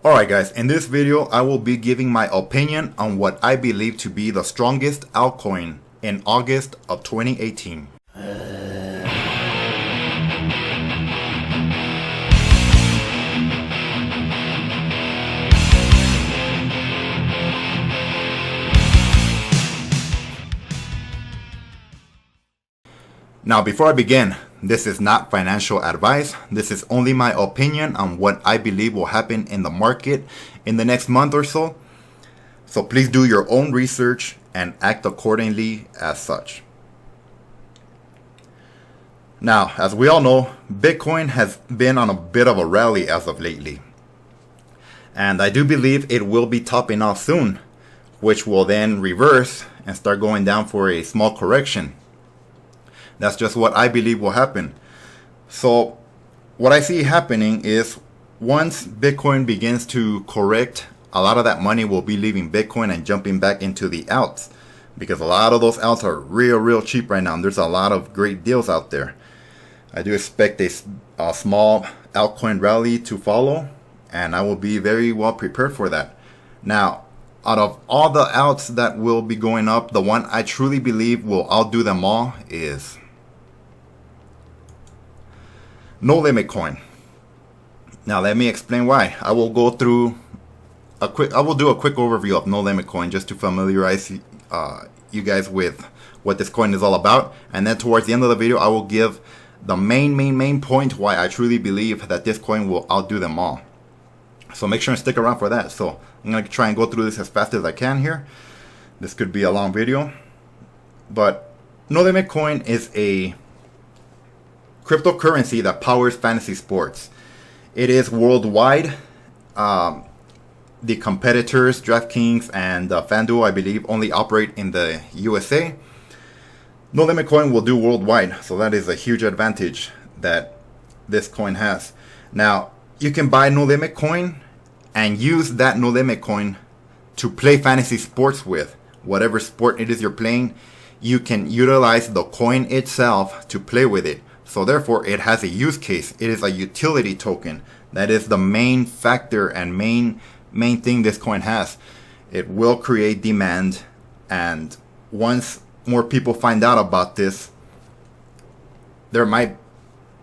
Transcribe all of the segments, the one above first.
Alright guys, in this video I will be giving my opinion on what I believe to be the strongest altcoin in August of 2018. Now before I begin, this is not financial advice. This is only my opinion on what I believe will happen in the market in the next month or so. So please do your own research and act accordingly as such. Now, as we all know, Bitcoin has been on a bit of a rally as of lately. And I do believe it will be topping off soon, which will then reverse and start going down for a small correction. That's just what I believe will happen. So what I see happening is once Bitcoin begins to correct, a lot of that money will be leaving Bitcoin and jumping back into the alts, because a lot of those alts are real cheap right now. And there's a lot of great deals out there. I do expect a small altcoin rally to follow, and I will be very well prepared for that. Now, out of all the alts that will be going up, the one I truly believe will outdo them all is No Limit Coin. Now let me explain why. I will do a quick overview of No Limit Coin just to familiarize you guys with what this coin is all about, and then towards the end of the video I will give the main point why I truly believe that this coin will outdo them all. So make sure and stick around for that. So I'm going to try and go through this as fast as I can here. This could be a long video, but No Limit Coin is a cryptocurrency that powers fantasy sports. It is worldwide. The competitors, DraftKings and FanDuel, I believe, only operate in the USA. No Limit Coin will do worldwide, so that is a huge advantage that this coin has. Now, you can buy No Limit Coin and use that No Limit Coin to play fantasy sports with. Whatever sport it is you're playing, you can utilize the coin itself to play with it. So therefore, it has a use case. It is a utility token. That is the main factor and main thing this coin has. It will create demand, and once more people find out about this, there might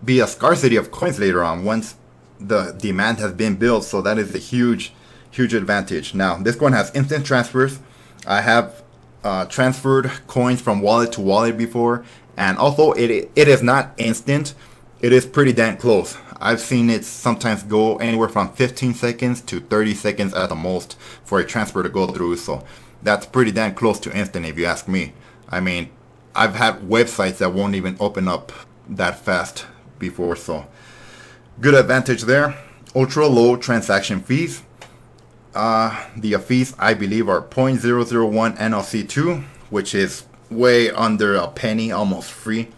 be a scarcity of coins later on once the demand has been built. So that is a huge advantage. Now, this coin has instant transfers. I have transferred coins from wallet to wallet before, and although it is not instant, it is pretty damn close. I've seen it sometimes go anywhere from 15 seconds to 30 seconds at the most for a transfer to go through. So that's pretty damn close to instant if you ask me. I mean, I've had websites that won't even open up that fast before, so good advantage there. Ultra low transaction fees. The fees I believe are 0.001 NLC2, which is way under a penny, almost free.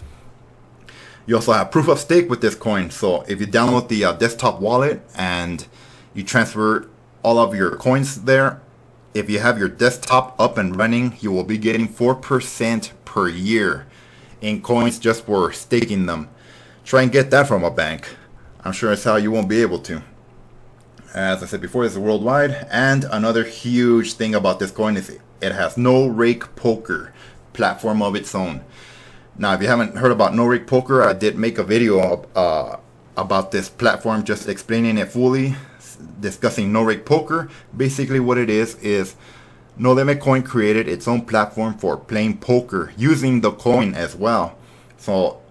You also have proof of stake with this coin. So if you download the desktop wallet and you transfer all of your coins there, if you have your desktop up and running, you will be getting 4% per year in coins just for staking them. Try and get that from a bank. I'm sure it's how you won't be able to. As I said before, this is worldwide. And another huge thing about this coin is it has no rake poker platform of its own. Now, if you haven't heard about No Rake Poker, I did make a video about this platform, just explaining it fully, discussing No Rake Poker. Basically what it is No Limit Coin created its own platform for playing poker using the coin as well. So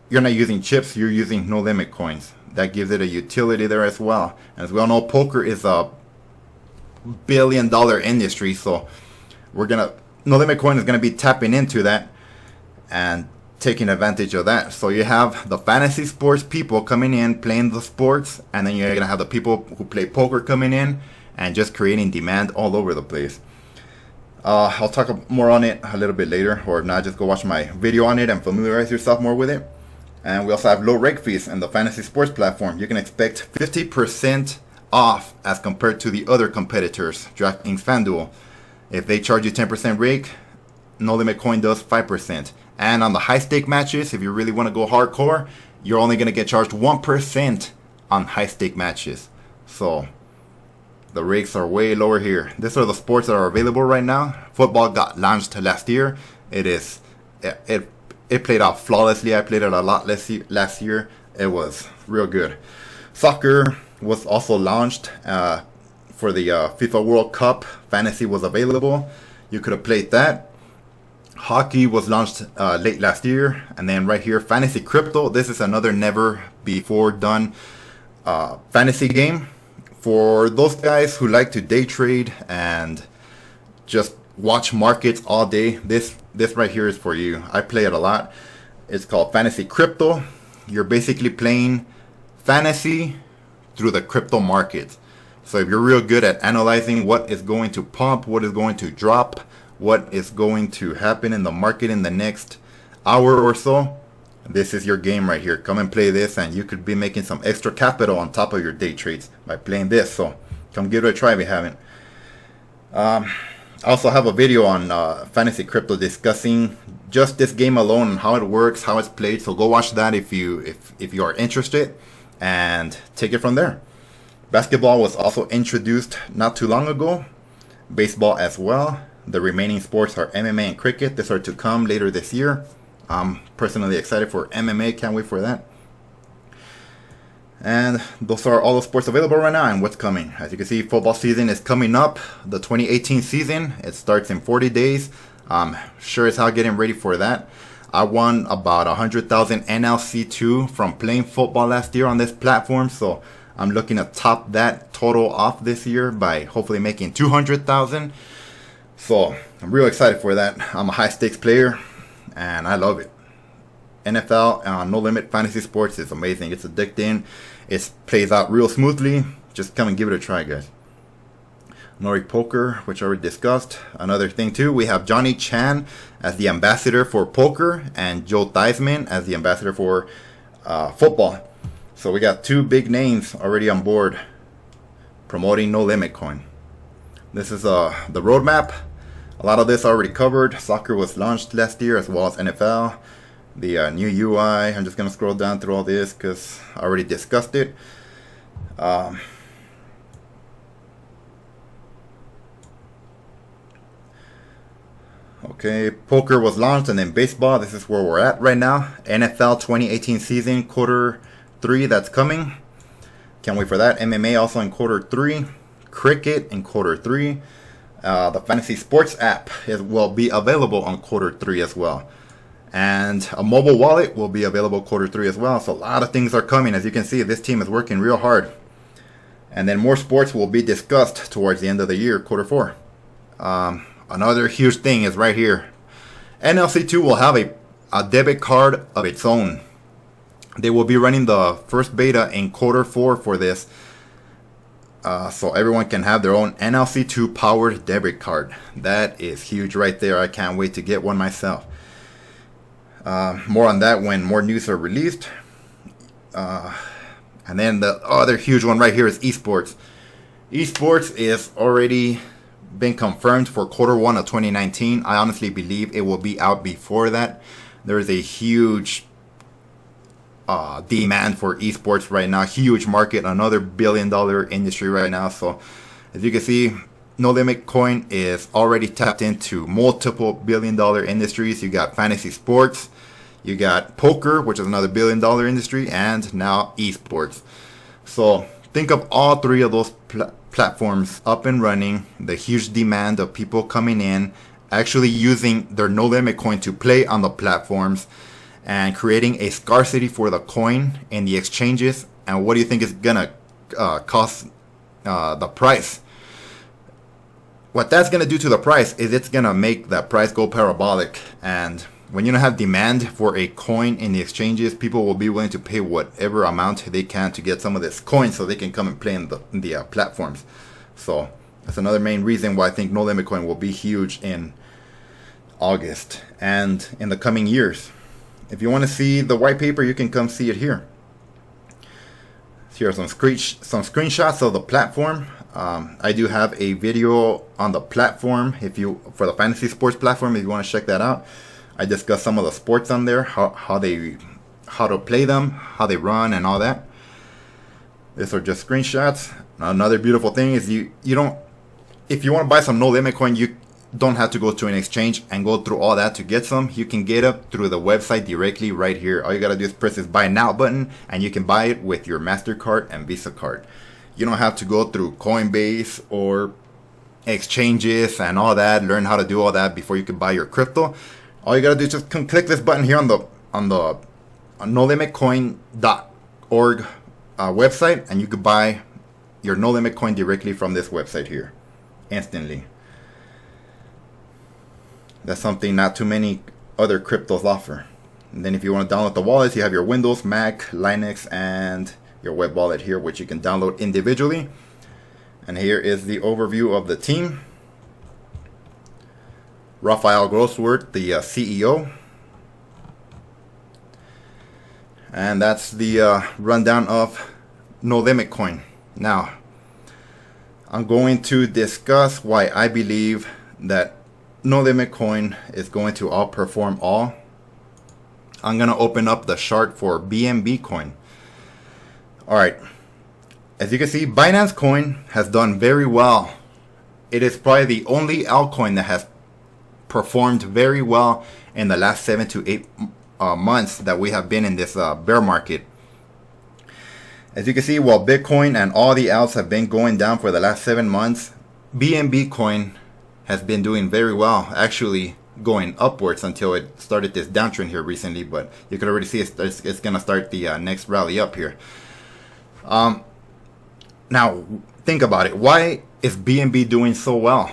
you're not using chips, you're using No Limit Coins. That gives it a utility there as well. As we all know, poker is a billion-dollar industry, so No Limit Coin is going to be tapping into that and taking advantage of that. So you have the fantasy sports people coming in playing the sports, and then you're going to have the people who play poker coming in and just creating demand all over the place. I'll talk more on it a little bit later, or if not, just go watch my video on it and familiarize yourself more with it. And we also have low rake fees in the fantasy sports platform. You can expect 50% off as compared to the other competitors, DraftKings, FanDuel. If they charge you 10% rake, No Limit Coin does 5%. And on the high stake matches, if you really want to go hardcore, you're only going to get charged 1% on high stake matches. So The rates are way lower here. These are the sports that are available right now. Football got launched last year. It played out flawlessly. I played it a lot last year. It was real good. Soccer was also launched for the FIFA World Cup. Fantasy was available. You could have played that. Hockey was launched late last year. And then right here, Fantasy Crypto. This is another never before done fantasy game. For those guys who like to day trade and just watch markets all day, this right here is for you. I play it a lot. It's called Fantasy Crypto. You're basically playing fantasy through the crypto markets. So if you're real good at analyzing what is going to pump, what is going to drop, what is going to happen in the market in the next hour or so, this is your game right here. Come and play this, and you could be making some extra capital on top of your day trades by playing this. So come give it a try if you haven't. I also have a video on Fantasy Crypto discussing just this game alone and how it works, how it's played. So go watch that if you are interested, and take it from there. Basketball was also introduced not too long ago. Baseball as well. The remaining sports are MMA and cricket. These are to come later this year. I'm personally excited for MMA. Can't wait for that. And those are all the sports available right now and what's coming. As you can see, football season is coming up. The 2018 season, it starts in 40 days. Sure as hell getting ready for that. I won about 100,000 NLC2 from playing football last year on this platform. So I'm looking to top that total off this year by hopefully making 200,000. So I'm real excited for that. I'm a high stakes player and I love it. NFL No Limit Fantasy Sports is amazing. It's addicting. It plays out real smoothly. Just come and give it a try, guys. Nordic Poker, which I already discussed. Another thing too, we have Johnny Chan as the ambassador for poker and Joe Theismann as the ambassador for football. So we got two big names already on board promoting No Limit Coin. This is the roadmap. A lot of this already covered. Soccer was launched last year as well as NFL. The new UI. I'm just going to scroll down through all this because I already discussed it. Okay, poker was launched, and then baseball. This is where we're at right now. NFL 2018 season, quarter 3, that's coming. Can't wait for that. MMA also in quarter 3. Cricket in quarter 3. The Fantasy Sports app will be available on quarter 3 as well. And a mobile wallet will be available quarter 3 as well. So a lot of things are coming. As you can see, this team is working real hard. And then more sports will be discussed towards the end of the year, quarter 4. Another huge thing is right here. NLC2 will have a debit card of its own. They will be running the first beta in quarter 4 for this. So everyone can have their own NLC2 powered debit card. That is huge right there. I can't wait to get one myself. More on that when more news are released. And then the other huge one right here is esports. Esports is already been confirmed for quarter 1 of 2019. I honestly believe it will be out before that. There is a huge demand for esports right now. Huge market, another $1 billion industry right now. So as you can see, No Limit Coin is already tapped into multiple $1 billion industries. You got fantasy sports, you got poker, which is another $1 billion industry, and now esports. So think of all three of those platforms up and running, the huge demand of people coming in, actually using their No Limit Coin to play on the platforms, and creating a scarcity for the coin in the exchanges. And what do you think is gonna cost the price? What that's gonna do to the price is it's gonna make that price go parabolic. And when you don't have demand for a coin in the exchanges, people will be willing to pay whatever amount they can to get some of this coin so they can come and play in the platforms. So that's another main reason why I think No Limit Coin will be huge in August and in the coming years. If you want to see the white paper, you can come see it here. Here are some screenshots of the platform. I do have a video on the platform for the fantasy sports platform if you want to check that out. I discuss some of the sports on there, how to play them, how they run, and all that. These are just screenshots. Another beautiful thing is you don't, if you want to buy some no limit coin, you don't have to go to an exchange and go through all that to get some. You can get it through the website directly right here. All you gotta do is press this buy now button and you can buy it with your MasterCard and Visa card. You don't have to go through Coinbase or exchanges and all that, learn how to do all that before you can buy your crypto. All you gotta do is just click this button here on the nolimitcoin.org website, and you could buy your no limit coin directly from this website here instantly. That's something not too many other cryptos offer. And then if you want to download the wallets, you have your Windows, Mac, Linux, and your web wallet here, which you can download individually. And here is the overview of the team. Rafael Grosswort, the CEO. And that's the rundown of No Limit Coin. Now, I'm going to discuss why I believe that No Limit Coin is going to outperform all. I'm going to open up the chart for BNB Coin. Alright, as you can see, Binance Coin has done very well. It is probably the only altcoin that has performed very well in the last 7 to 8 months that we have been in this bear market. As you can see, while Bitcoin and all the alts have been going down for the last 7 months, BNB Coin has been doing very well, actually going upwards until it started this downtrend here recently. But you can already see it's going to start the next rally up here. Now, think about it. Why is BNB doing so well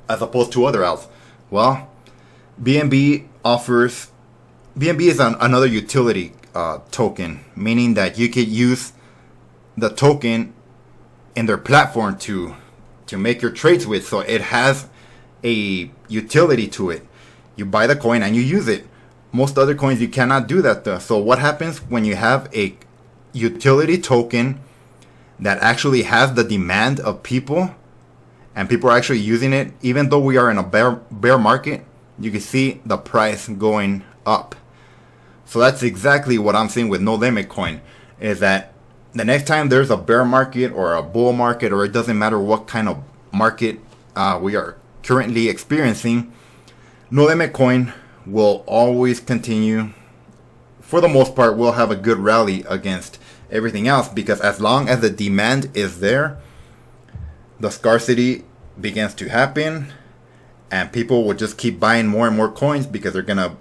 as opposed to other alts? Well, BNB is another utility token, meaning that you could use the token in their platform to make your trades with. So it has a utility to it. You buy the coin and you use it. Most other coins you cannot do that though. So what happens when you have a utility token that actually has the demand of people and people are actually using it? Even though we are in a bear market, you can see the price going up. So that's exactly what I'm seeing with No Limit Coin, is that the next time there's a bear market or a bull market, or it doesn't matter what kind of market we are currently experiencing, No Limit Coin will always continue. For the most part, will have a good rally against everything else, because as long as the demand is there, the scarcity begins to happen and people will just keep buying more and more coins because they're gonna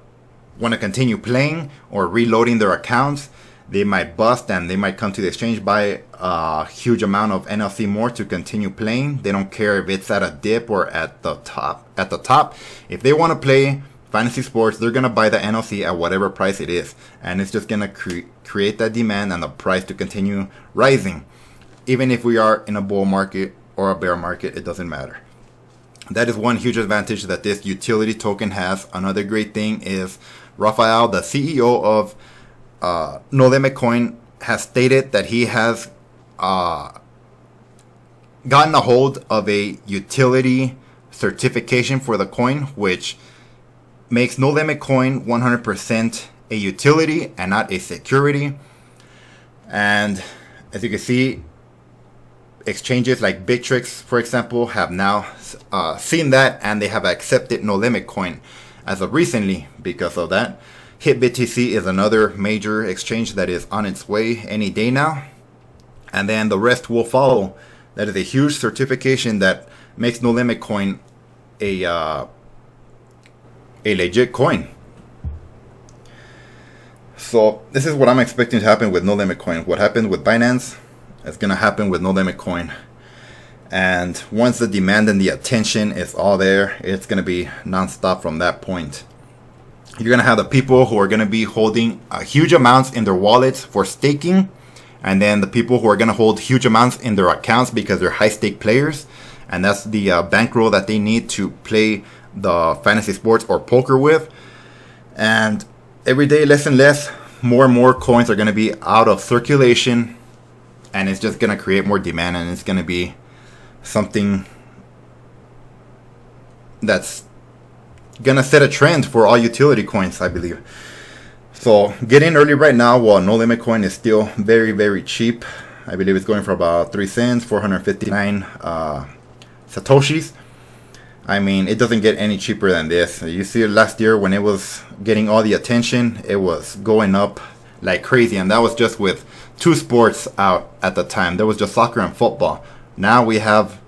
want to continue playing or reloading their accounts. They might bust and they might come to the exchange, buy a huge amount of NLC more to continue playing. They don't care if it's at a dip or at the top. If they want to play fantasy sports, they're gonna buy the NLC at whatever price it is, and it's just gonna create that demand and the price to continue rising. Even if we are in a bull market or a bear market, it doesn't matter. That is one huge advantage that this utility token has. Another great thing is Rafael, the CEO of No Limit Coin, has stated that he has gotten a hold of a utility certification for the coin, which makes No Limit Coin 100% a utility and not a security. And as you can see, exchanges like Bittrex, for example, have now seen that, and they have accepted No Limit Coin as of recently because of that. HitBTC is another major exchange that is on its way any day now, and then the rest will follow. That is a huge certification that makes No Limit Coin a legit coin. So this is what I'm expecting to happen with No Limit Coin. What happened with Binance is going to happen with No Limit Coin. And once the demand and the attention is all there, it's going to be non-stop from that point. You're going to have the people who are going to be holding huge amounts in their wallets for staking, and then the people who are going to hold huge amounts in their accounts because they're high stake players, and that's the bankroll that they need to play the fantasy sports or poker with. And every day, less and less, more and more coins are going to be out of circulation, and it's just going to create more demand, and it's going to be something that's going to set a trend for all utility coins, I believe. So get in early right now while No Limit Coin is still very, very cheap. I believe it's going for about 3 cents, 459 Satoshis. I mean, it doesn't get any cheaper than this. You see it last year when it was getting all the attention, it was going up like crazy. And that was just with 2 sports out at the time. There was just soccer and football. Now we have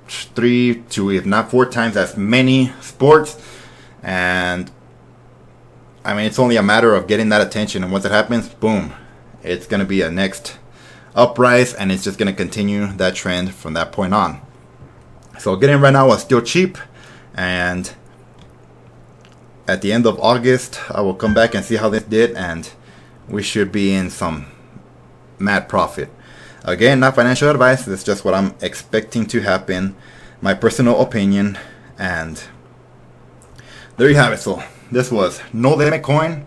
3 to, if not 4 times as many sports. And I mean, it's only a matter of getting that attention. And once it happens, boom, it's going to be a next uprise. And it's just going to continue that trend from that point on. So getting right now is still cheap, and at the end of August I will come back and see how this did, and we should be in some mad profit. Again, not financial advice, it's just what I'm expecting to happen, my personal opinion, and there you have it. So this was No Limit Coin,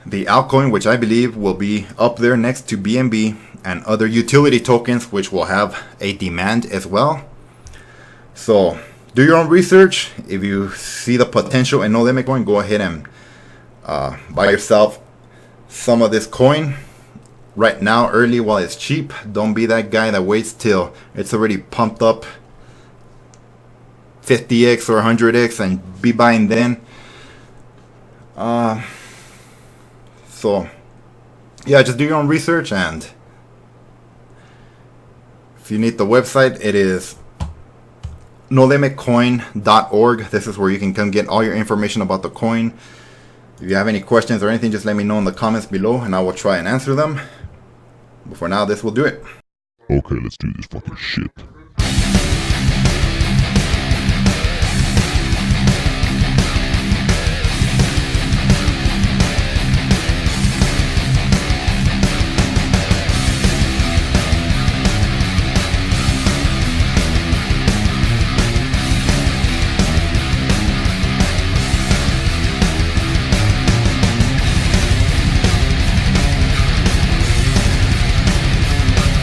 the altcoin which I believe will be up there next to BNB and other utility tokens which will have a demand as well. So do your own research. If you see the potential in No Limit Coin, go ahead and buy yourself some of this coin right now early while it's cheap. Don't be that guy that waits till it's already pumped up 50x or 100x and be buying then. So yeah, just do your own research, and if you need the website, it is nolimitcoin.org. This is where you can come get all your information about the coin. If you have any questions or anything, just let me know in the comments below and I will try and answer them. But for now, this will do it. Okay, let's do this fucking shit.